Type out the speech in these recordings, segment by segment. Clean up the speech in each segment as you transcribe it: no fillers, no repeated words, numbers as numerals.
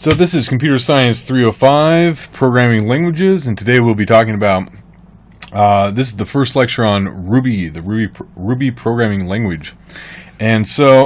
So this is Computer Science 305, Programming Languages, and today we'll be talking about, this is the first lecture on Ruby, the Ruby programming language. And so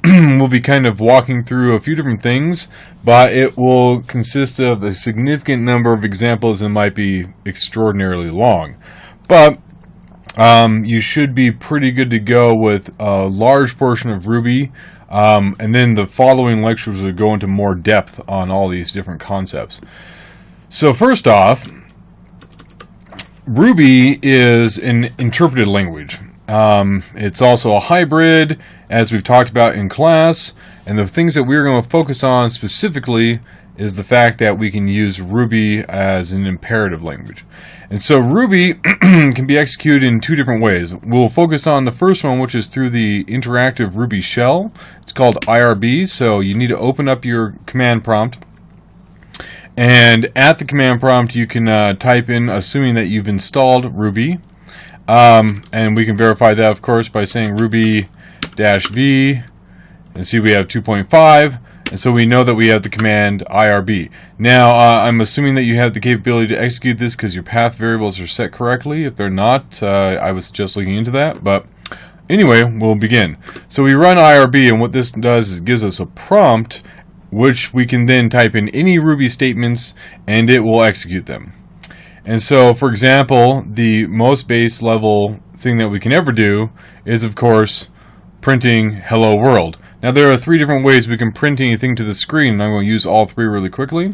we'll be kind of walking through a few different things, but it will consist of a significant number of examples and might be extraordinarily long. But you should be pretty good to go with a large portion of Ruby. And then the following lectures will go into more depth on all these different concepts. So first off, Ruby is an interpreted language. It's also a hybrid, as we've talked about in class, and the things that we're going to focus on specifically is the fact that we can use Ruby as an imperative language. And so Ruby can be executed in two different ways. We'll focus on the first one, which is through the interactive Ruby shell. It's called IRB, so you need to open up your command prompt. And at the command prompt, you can type in, assuming that you've installed Ruby. And we can verify that, of course, by saying Ruby-V, and see we have 2.5. And so we know that we have the command IRB. Now, I'm assuming that you have the capability to execute this because your path variables are set correctly. If they're not, I was just looking into that. But anyway, we'll begin. So we run IRB, and what this does is it gives us a prompt, which we can then type in any Ruby statements, and it will execute them. And so, for example, the most base level thing that we can ever do is, of course, printing hello world. Now there are three different ways we can print anything to the screen, and I'm going to use all three really quickly.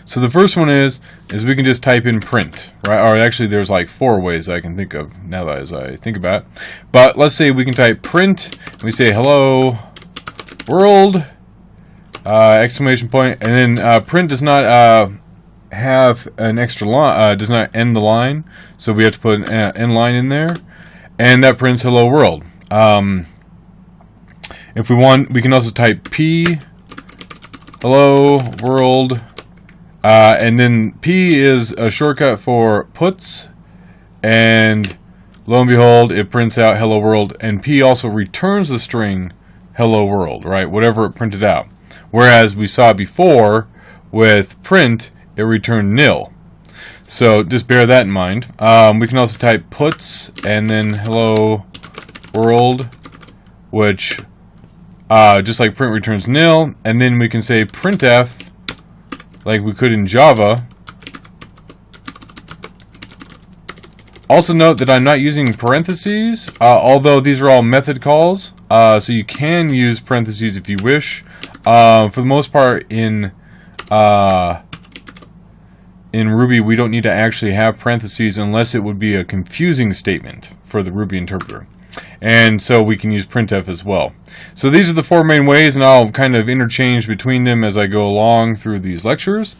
So the first one is we can just type in print, right? Or actually there's like four ways I can think of now that as I think about it. But let's say we can type print, and we say hello world, exclamation point, and then print does not have an extra line, does not end the line, so we have to put an end line in there, and that prints hello world. If we want, we can also type P, hello world, and then P is a shortcut for puts, and lo and behold, it prints out hello world, and P also returns the string hello world, right? Whatever it printed out. Whereas we saw before with print, it returned nil. So just bear that in mind. We can also type puts and then hello world, which just like print returns nil, and then we can say printf like we could in Java. Also note that I'm not using parentheses, although these are all method calls, so you can use parentheses if you wish. For the most part in Ruby, we don't need to actually have parentheses unless it would be a confusing statement for the Ruby interpreter. And so we can use printf as well. So these are the four main ways, and I'll kind of interchange between them as I go along through these lectures.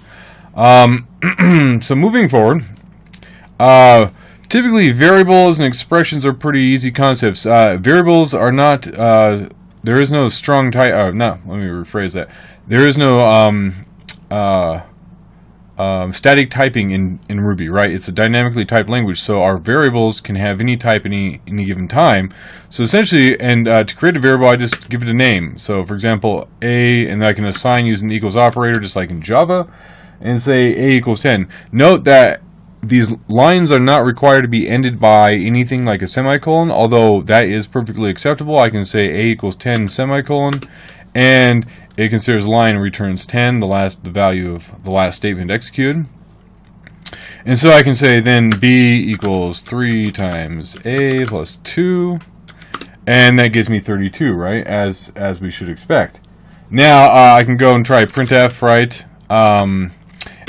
So moving forward, typically variables and expressions are pretty easy concepts. Variables are not, there is no strong type, let me rephrase that. There is no static typing in Ruby, right? It's a dynamically typed language, so our variables can have any type any given time. So essentially, and to create a variable, I just give it a name. So for example, a, and I can assign using the equals operator, just like in Java, and say a equals 10. Note that these lines are not required to be ended by anything like a semicolon, although that is perfectly acceptable. I can say a equals 10 semicolon, and it considers line and returns 10, the value of the last statement executed. And so I can say then b equals 3 times a plus 2, and that gives me 32, right? As we should expect. Now I can go and try printf, right?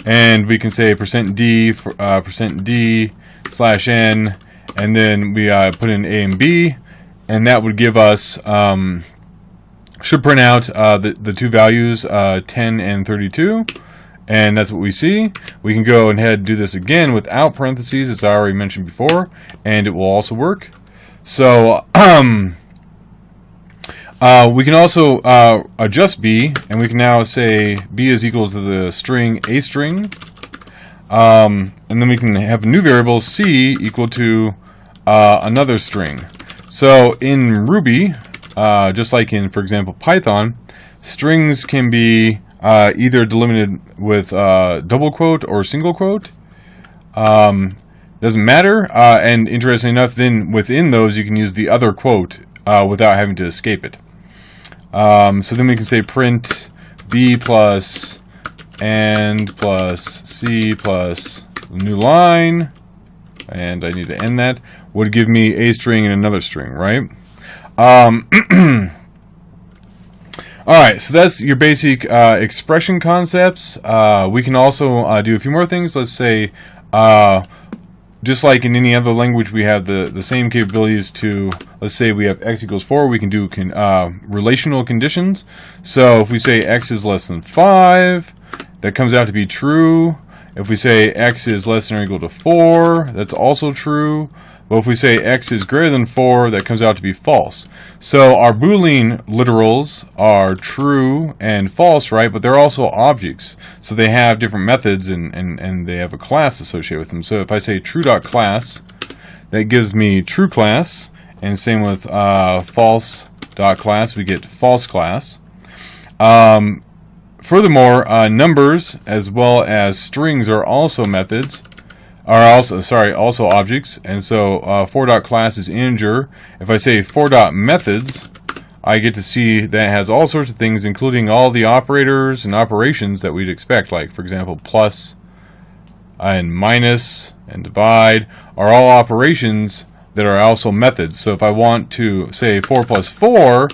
And we can say %d %d/n, and then we put in a and b, and that would give us should print out the two values, 10 and 32, and that's what we see. We can go ahead and do this again without parentheses, as I already mentioned before, and it will also work. So we can also adjust b, and we can now say b is equal to the string a string, and then we can have a new variable c equal to another string. So in Ruby, just like in, for example, Python, strings can be either delimited with double quote or single quote. Doesn't matter. And interestingly enough, then within those you can use the other quote without having to escape it. So then we can say print B plus and plus C plus new line, and I need to end that, would give me a string and another string, right? Alright, so that's your basic expression concepts. We can also do a few more things. Let's say, just like in any other language, we have the same capabilities to, let's say we have x equals 4, we can do relational conditions. So if we say x is less than 5, that comes out to be true. If we say x is less than or equal to 4, that's also true. But if we say x is greater than 4, that comes out to be false. So our Boolean literals are true and false, right? But they're also objects. So they have different methods and they have a class associated with them. So if I say true.class, that gives me true class. And same with false.class, we get false class. Furthermore, numbers as well as strings are also methods. Also objects, and so for.class is integer. If I say for.methods, I get to see that it has all sorts of things, including all the operators and operations that we'd expect, like for example plus and minus and divide are all operations that are also methods. So if I want to say 4 plus 4,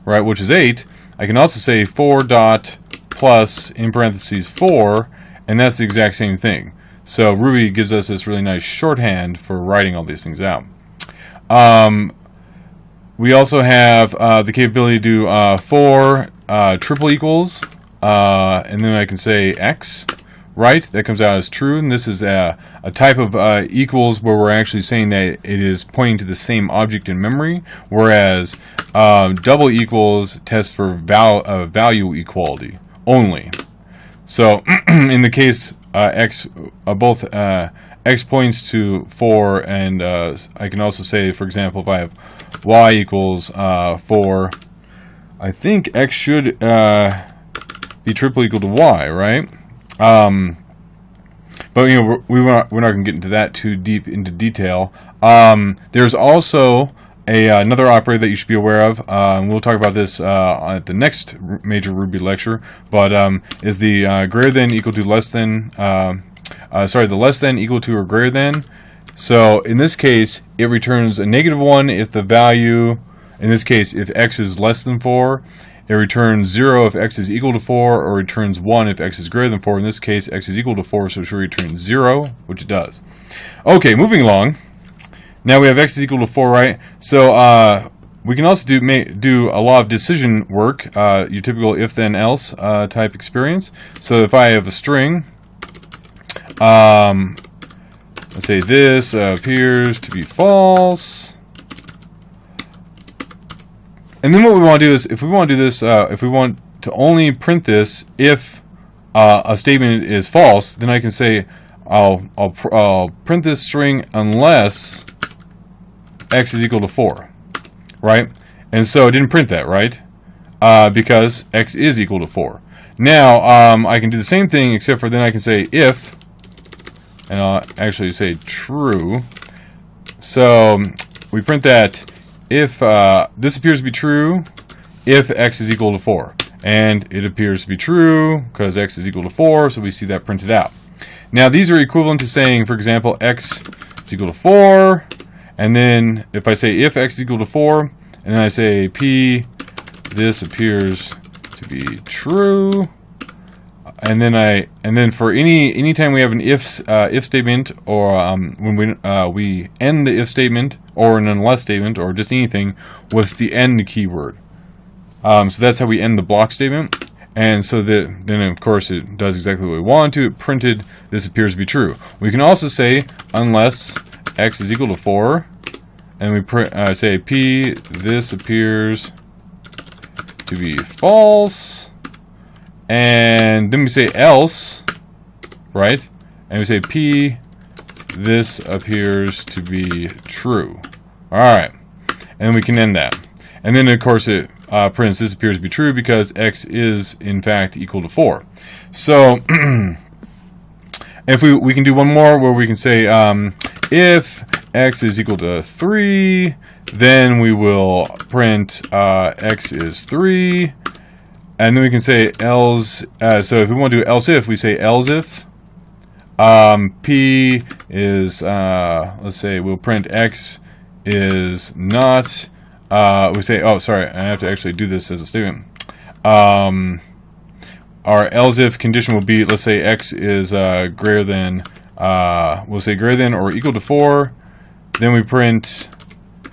right, which is 8, I can also say 4 dot plus in parentheses 4, and that's the exact same thing. So Ruby gives us this really nice shorthand for writing all these things out. We also have the capability to do for triple equals, and then I can say x, right? That comes out as true, and this is a type of equals where we're actually saying that it is pointing to the same object in memory, whereas double equals test for value equality only. So in the case x, both x points to 4, and I can also say, for example, if I have y equals 4, I think x should be triple equal to y, right? But you know, we're not going to get into that too deep into detail. There's also another operator that you should be aware of. We'll talk about this at the next major Ruby lecture, but is the greater than equal to less than, the less than equal to or greater than. So in this case, it returns a -1 if the value, in this case, if x is less than 4. It returns 0 if x is equal to 4, or returns 1 if x is greater than 4. In this case, x is equal to 4, so it should return 0, which it does. Okay, moving along. Now we have x is equal to 4, right? So we can also do a lot of decision work, your typical if-then-else type experience. So if I have a string, let's say this appears to be false. And then what we want to do is, if we want to do this, if we want to only print this if a statement is false, then I can say I'll print this string unless x is equal to 4, right? And so it didn't print that, right? Because x is equal to 4. Now I can do the same thing, except for then I can say if, and I'll actually say true. So we print that if this appears to be true if x is equal to 4, and it appears to be true because x is equal to 4, so we see that printed out. Now these are equivalent to saying, for example, x is equal to 4, and then if I say if x is equal to 4, and then I say p, this appears to be true, and then for any time we have an if statement, or when we end the if statement or an unless statement or just anything with the end keyword. So that's how we end the block statement. And so then of course it does exactly what we want to. It printed this appears to be true. We can also say unless x is equal to 4, and we say p, this appears to be false, and then we say else, right? And we say p, this appears to be true. Alright, and we can end that. And then of course it prints this appears to be true because x is in fact equal to 4. So if we can do one more where we can say if x is equal to 3, then we will print x is 3, and then we can say else. So if we want to do else if, we say else if p is let's say we'll print x is not. We say, oh, sorry, I have to actually do this as a statement. Our else if condition will be, let's say x is greater than, we'll say greater than or equal to 4. Then we print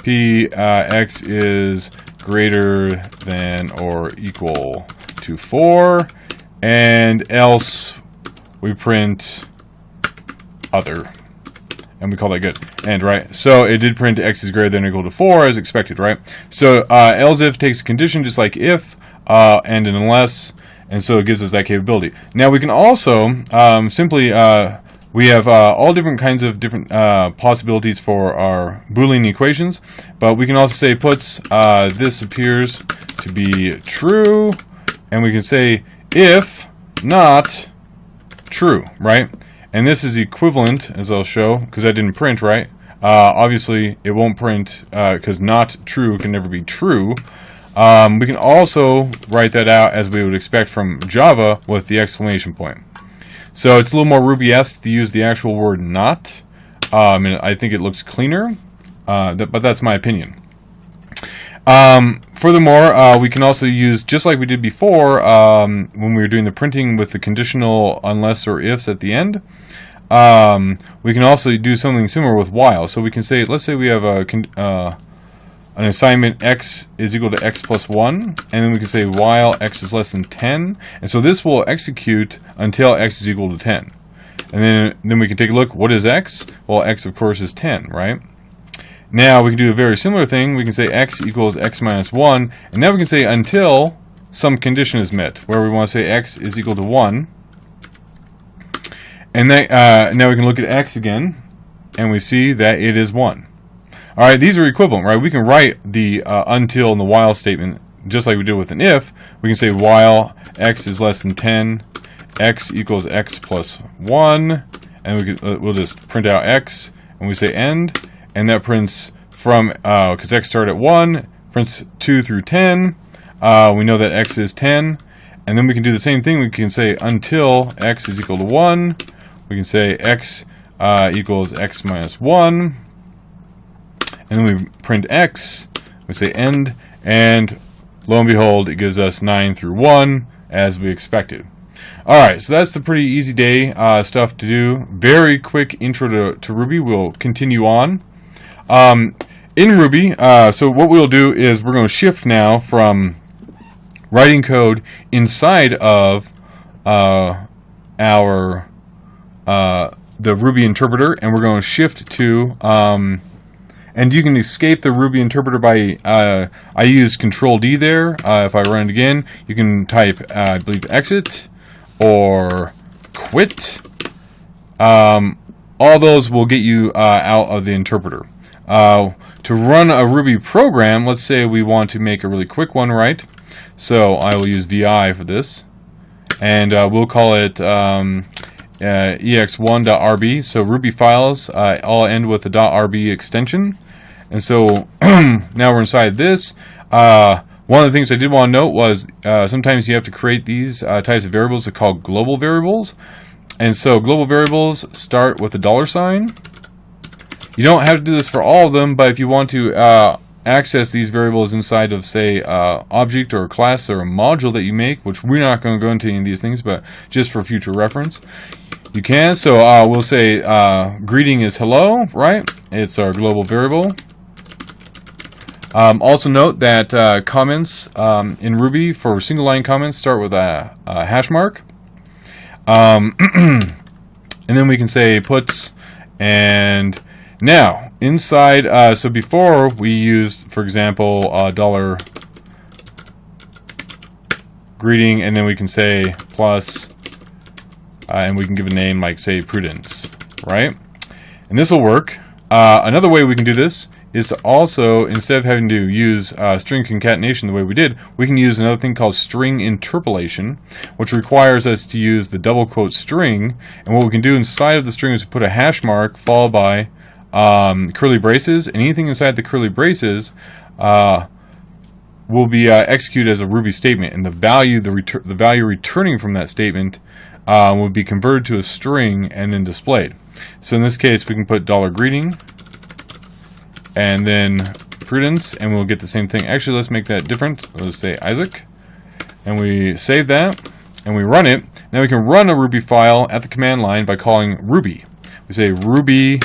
p x is greater than or equal to 4. And else we print other. And we call that good. And right, so it did print x is greater than or equal to 4 as expected, right? So else if takes a condition just like if and an unless, and so it gives us that capability. Now we can also simply we have all different kinds of different possibilities for our Boolean equations, but we can also say puts this appears to be true, and we can say if not true, right? And this is equivalent, as I'll show, because I didn't print, right? Obviously, it won't print because not true can never be true. We can also write that out as we would expect from Java with the exclamation point. So it's a little more Ruby-esque to use the actual word not. And I think it looks cleaner, but that's my opinion. Furthermore, we can also use, just like we did before when we were doing the printing with the conditional unless or ifs at the end, we can also do something similar with while. So we can say, let's say we have an assignment x is equal to x plus 1, and then we can say while x is less than 10, and so this will execute until x is equal to 10. And then we can take a look, what is x? Well, x of course is 10, right? Now we can do a very similar thing. We can say x equals x minus 1, and now we can say until some condition is met, where we want to say x is equal to 1. And then, now we can look at x again, and we see that it is 1. All right, these are equivalent, right? We can write the until and the while statement just like we did with an if. We can say while x is less than 10, x equals x plus 1, and we'll just print out x, and we say end, and that prints from, because x started at 1, prints 2 through 10. We know that x is 10, and then we can do the same thing. We can say until x is equal to 1. We can say x equals x minus 1. And then we print x, we say end, and lo and behold, it gives us 9 through 1, as we expected. Alright, so that's the pretty easy day stuff to do. Very quick intro to Ruby. We'll continue on. In Ruby, so what we'll do is we're going to shift now from writing code inside of the Ruby interpreter, and we're going to shift to and you can escape the Ruby interpreter by, I use Control D there. If I run it again, you can type, I believe, exit or quit. All those will get you out of the interpreter. To run a Ruby program, let's say we want to make a really quick one, right? So I will use VI for this. And we'll call it ex1.rb. So Ruby files all end with the .rb extension. And so now we're inside this. One of the things I did want to note was sometimes you have to create these types of variables that are called global variables. And so global variables start with a $sign. You don't have to do this for all of them, but if you want to access these variables inside of, say, object or class or a module that you make, which we're not going to go into any of these things, but just for future reference, you can. So we'll say greeting is hello, right? It's our global variable. Also note that comments in Ruby for single line comments start with a hash mark. And then we can say puts, and now inside, so before we used, for example, dollar greeting, and then we can say plus, and we can give a name like, say, Prudence, right? And this will work. Another way we can do this is to also, instead of having to use string concatenation the way we did, we can use another thing called string interpolation, which requires us to use the double quote string. And what we can do inside of the string is put a hash mark followed by curly braces, and anything inside the curly braces will be executed as a Ruby statement, and the value returning from that statement will be converted to a string and then displayed. So in this case, we can put $greeting and then Prudence, and we'll get the same thing. Actually, let's make that different. Let's say Isaac, and we save that and we run it. Now we can run a Ruby file at the command line by calling Ruby. We say Ruby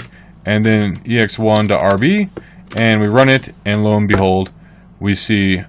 and then ex1.rb, and we run it, and lo and behold, we see